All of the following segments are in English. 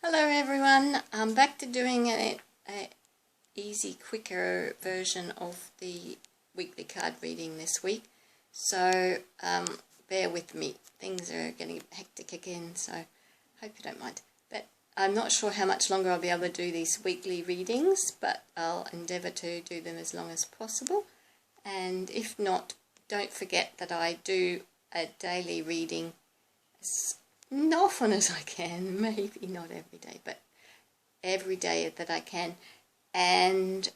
Hello everyone, I'm back to doing an easy, quicker version of the weekly card reading this week. So bear with me, things are getting hectic again, so hope you don't mind. But I'm not sure how much longer I'll be able to do these weekly readings, but I'll endeavour to do them as long as possible. And if not, don't forget that I do a daily reading as often as I can, maybe not every day, but every day that I can. And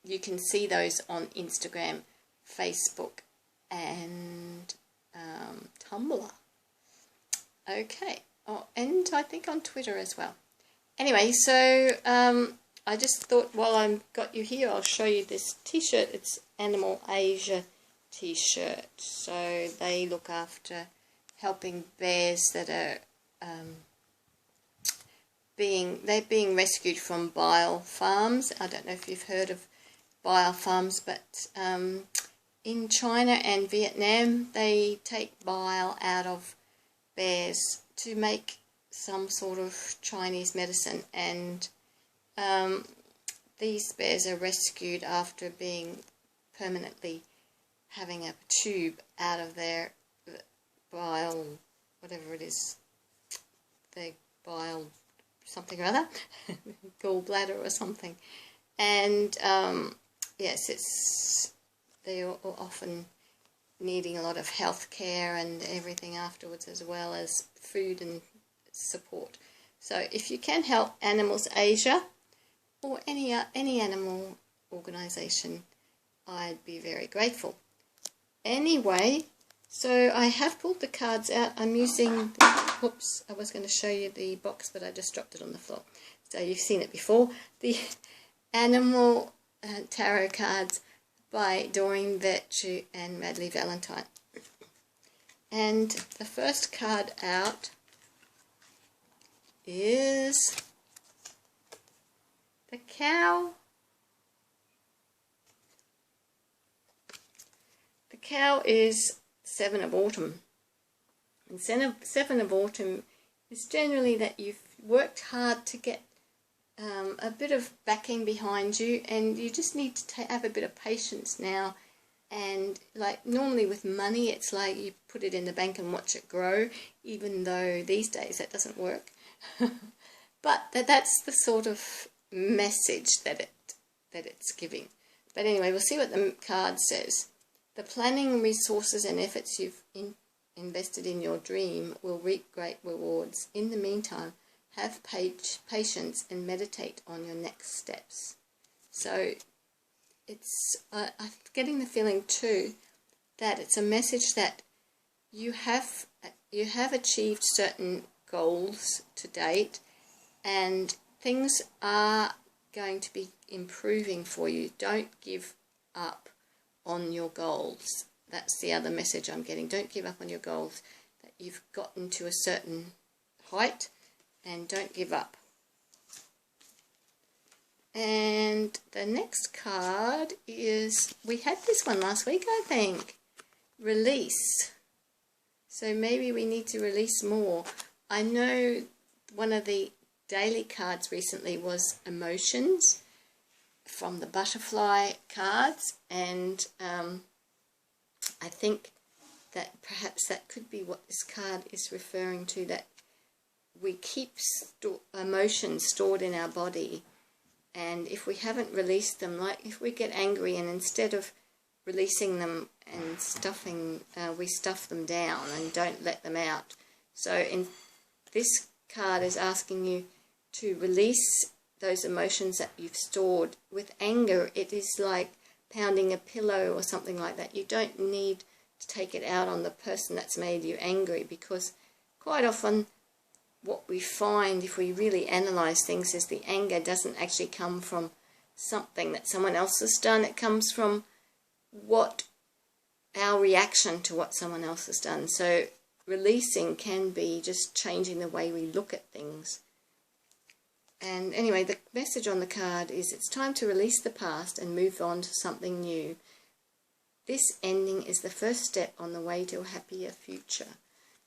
you can see those on Instagram, Facebook and Tumblr. Okay, oh, and I think on Twitter as well. Anyway, so I just thought while I've got you here, I'll show you this t-shirt. It's Animal Asia t-shirt. So they look after helping bears that are being rescued from bile farms. I don't know if you've heard of bile farms, but in China and Vietnam they take bile out of bears to make some sort of Chinese medicine, and these bears are rescued after being permanently having a tube out of their bile, whatever it is, the bile something or other, gallbladder or something. And yes, they are often needing a lot of health care and everything afterwards, as well as food and support. So if you can help Animals Asia or any animal organisation, I'd be very grateful. Anyway, so I have pulled the cards out. I'm using, whoops, I was going to show you the box, but I just dropped it on the floor. So you've seen it before. The Animal Tarot cards by Doreen and Radleigh Valentine. And the first card out is the cow. The cow is Seven of Autumn. And Seven of Autumn is generally that you've worked hard to get a bit of backing behind you, and you just need to have a bit of patience now. And like normally with money, it's like you put it in the bank and watch it grow, even though these days that doesn't work. But that's the sort of message that it's giving. But anyway, we'll see what the card says. The planning, resources and efforts you've invested in your dream will reap great rewards. In the meantime, have patience and meditate on your next steps. So it's I'm getting the feeling too that it's a message that you have achieved certain goals to date, and things are going to be improving for you. Don't give up on your goals. That's the other message I'm getting. Don't give up on your goals, that you've gotten to a certain height, and don't give up. And the next card is, we had this one last week, I think, release. So maybe we need to release more. I know one of the daily cards recently was emotions from the butterfly cards, and I think that perhaps that could be what this card is referring to, that we keep emotions stored in our body, and if we haven't released them, like if we get angry and instead of releasing them and stuffing, we stuff them down and don't let them out. So in this card is asking you to release those emotions that you've stored. With anger, it is like pounding a pillow or something like that. You don't need to take it out on the person that's made you angry, because quite often what we find, if we really analyse things, is the anger doesn't actually come from something that someone else has done. It comes from our reaction to what someone else has done. So releasing can be just changing the way we look at things. And anyway, the message on the card is it's time to release the past and move on to something new. This ending is the first step on the way to a happier future.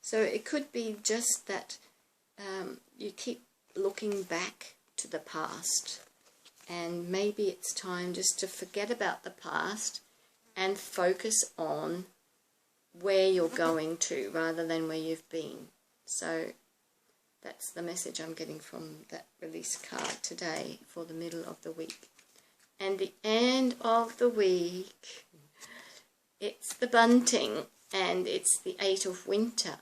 So it could be just that you keep looking back to the past, and maybe it's time just to forget about the past and focus on where you're going to rather than where you've been. So that's the message I'm getting from that release card today for the middle of the week. And the end of the week, it's the bunting, and it's the 8 of winter.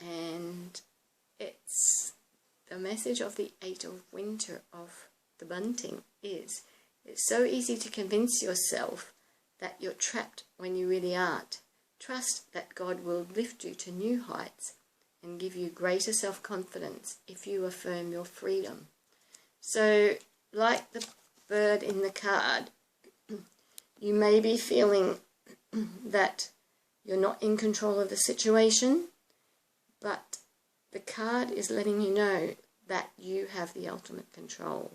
And it's the message of the 8 of winter of the bunting is, it's so easy to convince yourself that you're trapped when you really aren't. Trust that God will lift you to new heights and give you greater self-confidence if you affirm your freedom. So, like the bird in the card, you may be feeling that you're not in control of the situation, but the card is letting you know that you have the ultimate control.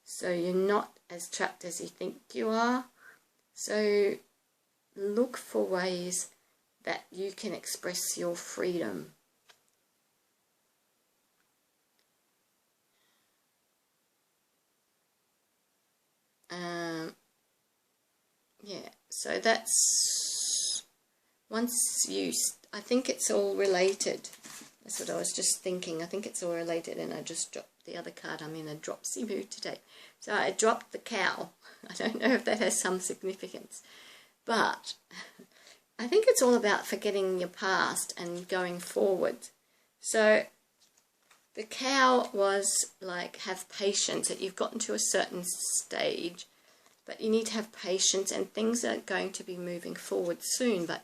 So you're not as trapped as you think you are. So look for ways that you can express your freedom. Yeah, so that's, once you, I think it's all related. That's what I was just thinking. I think it's all related, and I just dropped the other card. I'm in a dropsy mood today. So I dropped the cow. I don't know if that has some significance. But I think it's all about forgetting your past and going forward. So the cow was like, have patience, that you've gotten to a certain stage, but you need to have patience, and things are going to be moving forward soon, but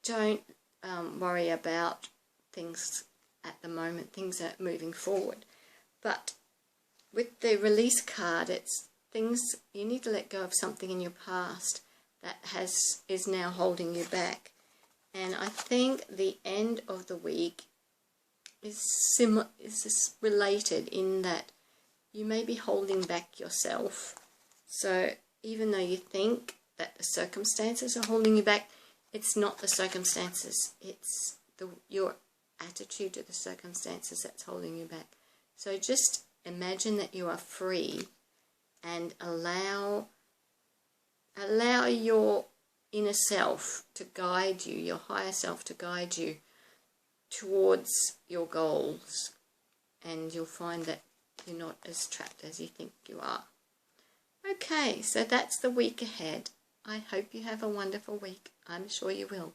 don't worry about things at the moment. Things are moving forward. But with the release card, it's things, you need to let go of something in your past that is now holding you back. And I think the end of the week is related in that you may be holding back yourself. So even though you think that the circumstances are holding you back, it's not the circumstances, it's your attitude to the circumstances that's holding you back. So just imagine that you are free, and allow your inner self to guide you, your higher self to guide you towards your goals, and you'll find that you're not as trapped as you think you are. Okay, so that's the week ahead. I hope you have a wonderful week. I'm sure you will.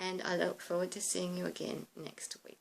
And I look forward to seeing you again next week.